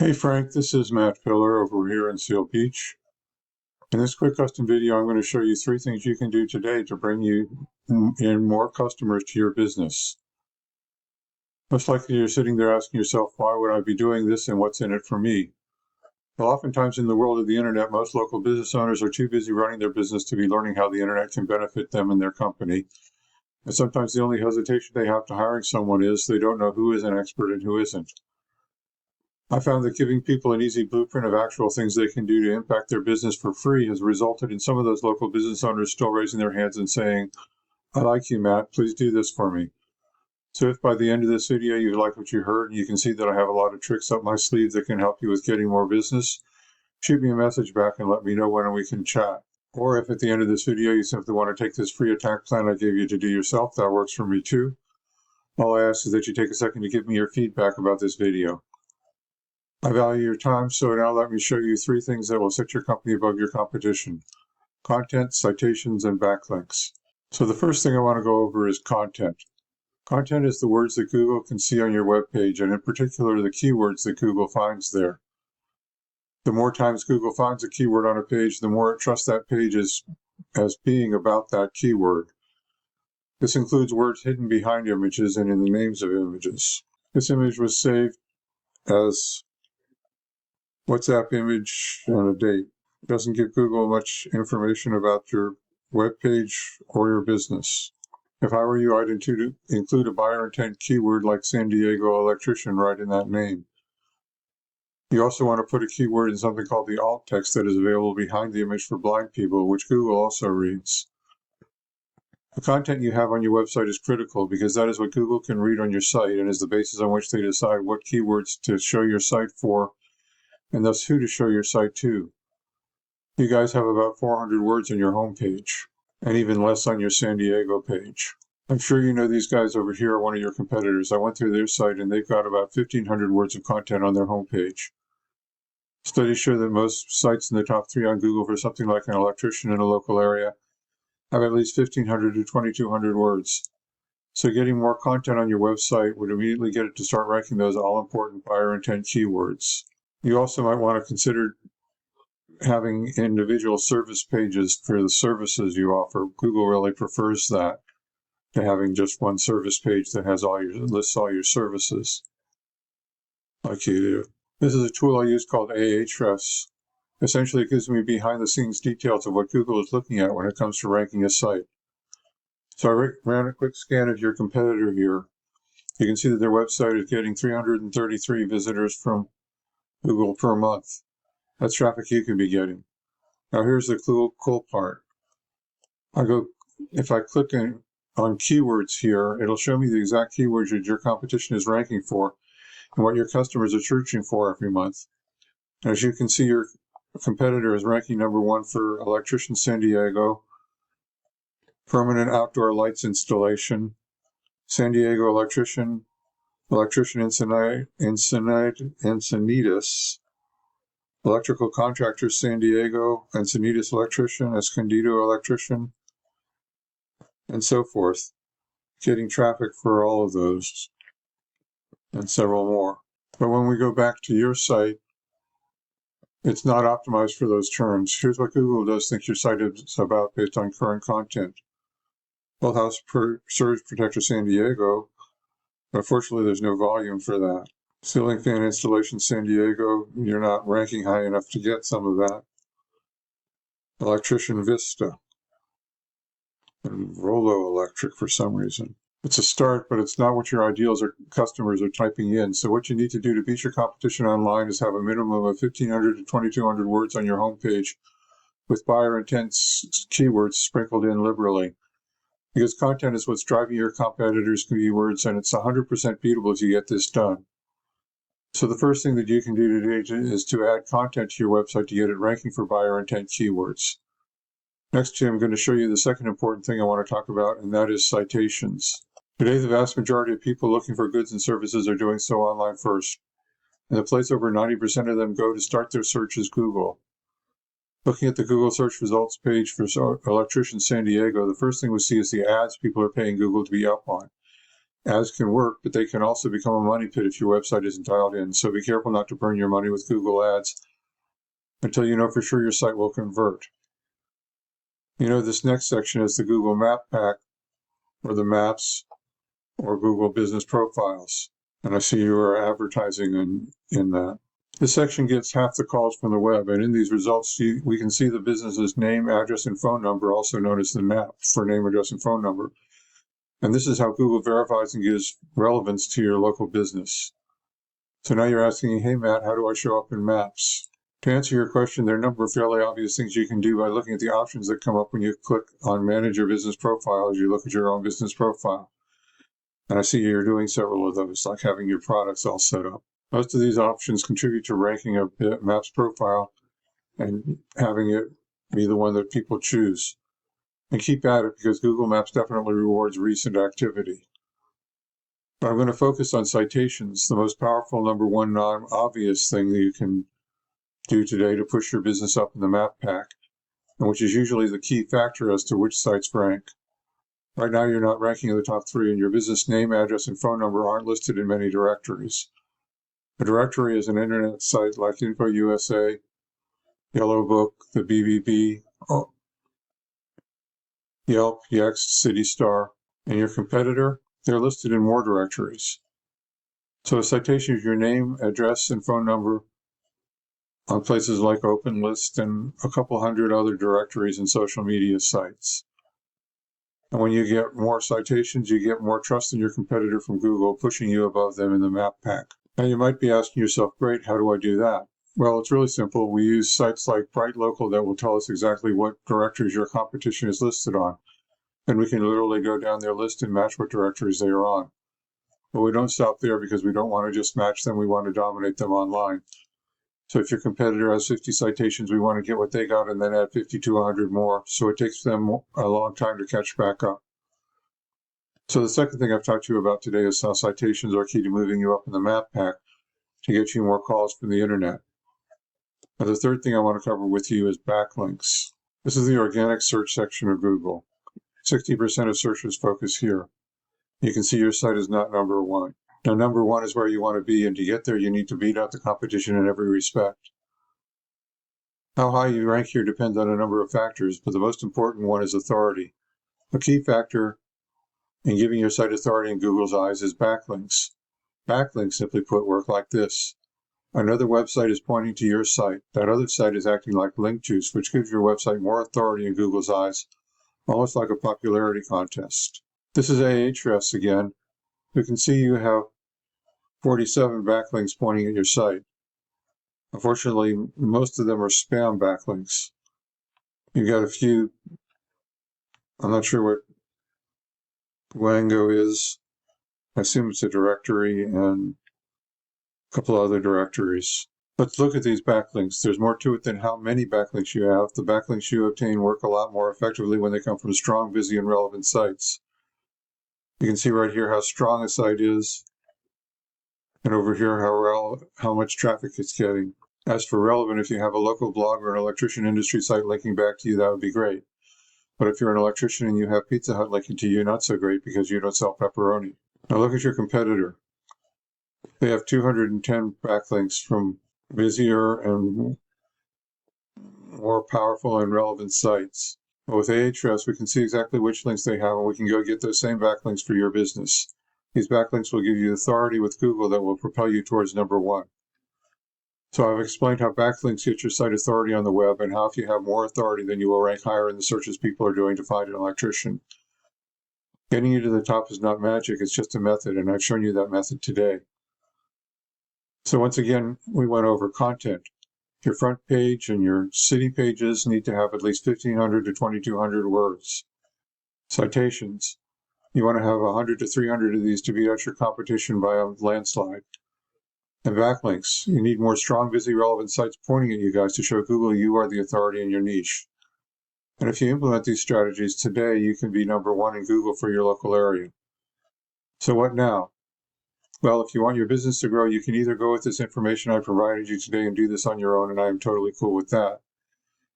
Hey Frank, this is Matt Pillar over here in Seal Beach. In this quick custom video, I'm going to show you 3 things you can do today to bring you in more customers to your business. Most likely you're sitting there asking yourself, why would I be doing this and what's in it for me? Well, oftentimes in the world of the internet, most local business owners are too busy running their business to be learning how the internet can benefit them and their company. And sometimes the only hesitation they have to hiring someone is they don't know who is an expert and who isn't. I found that giving people an easy blueprint of actual things they can do to impact their business for free has resulted in some of those local business owners still raising their hands and saying, I like you, Matt, please do this for me. So if by the end of this video you like what you heard and you can see that I have a lot of tricks up my sleeve that can help you with getting more business, shoot me a message back and let me know when we can chat. Or if at the end of this video you simply want to take this free attack plan I gave you to do yourself, that works for me too. All I ask is that you take a second to give me your feedback about this video. I value your time, so now let me show you 3 things that will set your company above your competition: content, citations, and backlinks. So the first thing I want to go over is content. Content is the words that Google can see on your web page, and in particular the keywords that Google finds there. The more times Google finds a keyword on a page, the more it trusts that page as being about that keyword. This includes words hidden behind images and in the names of images. This image was saved as WhatsApp image and a date. It doesn't give Google much information about your web page or your business. If I were you, I'd include a buyer intent keyword like San Diego electrician right in that name. You also want to put a keyword in something called the alt text that is available behind the image for blind people, which Google also reads. The content you have on your website is critical because that is what Google can read on your site and is the basis on which they decide what keywords to show your site for and thus who to show your site to. You guys have about 400 words on your homepage, and even less on your San Diego page. I'm sure you know these guys over here are one of your competitors. I went through their site and they've got about 1,500 words of content on their homepage. Studies show that most sites in the top 3 on Google for something like an electrician in a local area have at least 1,500 to 2,200 words. So getting more content on your website would immediately get it to start ranking those all-important buyer intent keywords. You also might want to consider having individual service pages for the services you offer. Google really prefers that to having just one service page that has lists all your services like you do. This is a tool I use called Ahrefs. Essentially, it gives me behind-the-scenes details of what Google is looking at when it comes to ranking a site. So I ran a quick scan of your competitor here. You can see that their website is getting 333 visitors from Google per month. That's traffic you can be getting. Now here's the cool part. If I click on keywords here, it'll show me the exact keywords that your competition is ranking for and what your customers are searching for every month. And as you can see, your competitor is ranking number 1 for electrician San Diego, permanent outdoor lights installation, San Diego electrician Encinitas, electrical contractor San Diego, Encinitas electrician, Escondido electrician, and so forth. Getting traffic for all of those and several more. But when we go back to your site, it's not optimized for those terms. Here's what Google does think your site is about based on current content. Well, House Surge Protector San Diego, but fortunately there's no volume for that. Ceiling fan installation San Diego, you're not ranking high enough to get some of that. Electrician Vista. And Rollo Electric for some reason. It's a start, but it's not what your ideals or customers are typing in. So what you need to do to beat your competition online is have a minimum of 1,500 to 2,200 words on your homepage with buyer intent keywords sprinkled in liberally. Because content is what's driving your competitors' keywords, and it's 100% beatable if you get this done. So the first thing that you can do today is to add content to your website to get it ranking for buyer intent keywords. Next, I'm going to show you the second important thing I want to talk about, and that is citations. Today, the vast majority of people looking for goods and services are doing so online first, and the place over 90% of them go to start their search is Google. Looking at the Google search results page for electrician San Diego, the first thing we see is the ads people are paying Google to be up on. Ads can work, but they can also become a money pit if your website isn't dialed in. So be careful not to burn your money with Google Ads until you know for sure your site will convert. This next section is the Google Map Pack, or the Maps, or Google Business Profiles. And I see you are advertising in that. This section gets half the calls from the web, and in these results, we can see the business's name, address, and phone number, also known as the NAP for name, address, and phone number. And this is how Google verifies and gives relevance to your local business. So now you're asking, hey, Matt, how do I show up in Maps? To answer your question, there are a number of fairly obvious things you can do by looking at the options that come up when you click on Manage Your Business Profile as you look at your own business profile. And I see you're doing several of those, like having your products all set up. Most of these options contribute to ranking a Maps profile and having it be the one that people choose. And keep at it, because Google Maps definitely rewards recent activity. But I'm going to focus on citations, the most powerful number one non-obvious thing that you can do today to push your business up in the Map Pack, and which is usually the key factor as to which sites rank. Right now, you're not ranking in the top 3, and your business name, address, and phone number aren't listed in many directories. A directory is an internet site like InfoUSA, Yellow Book, the BBB, Yelp, Yext, CityStar, and your competitor, they're listed in more directories. So a citation is your name, address, and phone number on places like OpenList and a couple hundred other directories and social media sites. And when you get more citations, you get more trust in your competitor from Google, pushing you above them in the Map Pack. Now you might be asking yourself, great, how do I do that? Well, it's really simple. We use sites like BrightLocal that will tell us exactly what directories your competition is listed on. And we can literally go down their list and match what directories they are on. But we don't stop there, because we don't want to just match them. We want to dominate them online. So if your competitor has 50 citations, we want to get what they got and then add 50 to 100 more. So it takes them a long time to catch back up. So the second thing I've talked to you about today is how citations are key to moving you up in the Map Pack to get you more calls from the internet. Now, the third thing I want to cover with you is backlinks. This is the organic search section of Google. 60% of searches focus here. You can see your site is not number 1. Now, number 1 is where you want to be, and to get there, you need to beat out the competition in every respect. How high you rank here depends on a number of factors, but the most important one is authority. A key factor in giving your site authority in Google's eyes is backlinks. Backlinks, simply put, work like this. Another website is pointing to your site. That other site is acting like link juice, which gives your website more authority in Google's eyes, almost like a popularity contest. This is Ahrefs again. You can see you have 47 backlinks pointing at your site. Unfortunately, most of them are spam backlinks. You've got a few, I'm not sure what Wango is. I assume it's a directory, and a couple of other directories. Let's look at these backlinks. There's more to it than how many backlinks you have. The backlinks you obtain work a lot more effectively when they come from strong, busy, and relevant sites. You can see right here how strong a site is, and over here how much traffic it's getting. As for relevant, if you have a local blog or an electrician industry site linking back to you, that would be great. But if you're an electrician and you have Pizza Hut linking to you, not so great, because you don't sell pepperoni. Now look at your competitor. They have 210 backlinks from busier and more powerful and relevant sites. But with Ahrefs, we can see exactly which links they have, and we can go get those same backlinks for your business. These backlinks will give you authority with Google that will propel you towards number 1. So I've explained how backlinks get your site authority on the web, and how if you have more authority, then you will rank higher in the searches people are doing to find an electrician. Getting you to the top is not magic, it's just a method, and I've shown you that method today. So once again, we went over content. Your front page and your city pages need to have at least 1,500 to 2,200 words. Citations. You want to have 100 to 300 of these to beat out your competition by a landslide. And backlinks. You need more strong, busy, relevant sites pointing at you guys to show Google you are the authority in your niche. And if you implement these strategies today, you can be number 1 in Google for your local area. So what now? Well, if you want your business to grow, you can either go with this information I provided you today and do this on your own, and I am totally cool with that.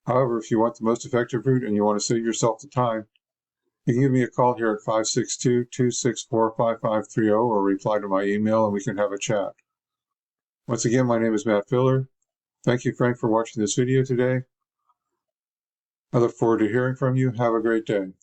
However, if you want the most effective route and you want to save yourself the time, You can give me a call here at 562-264-5530 or reply to my email and we can have a chat. Once again, my name is Matt Filler. Thank you, Frank, for watching this video today. I look forward to hearing from you. Have a great day.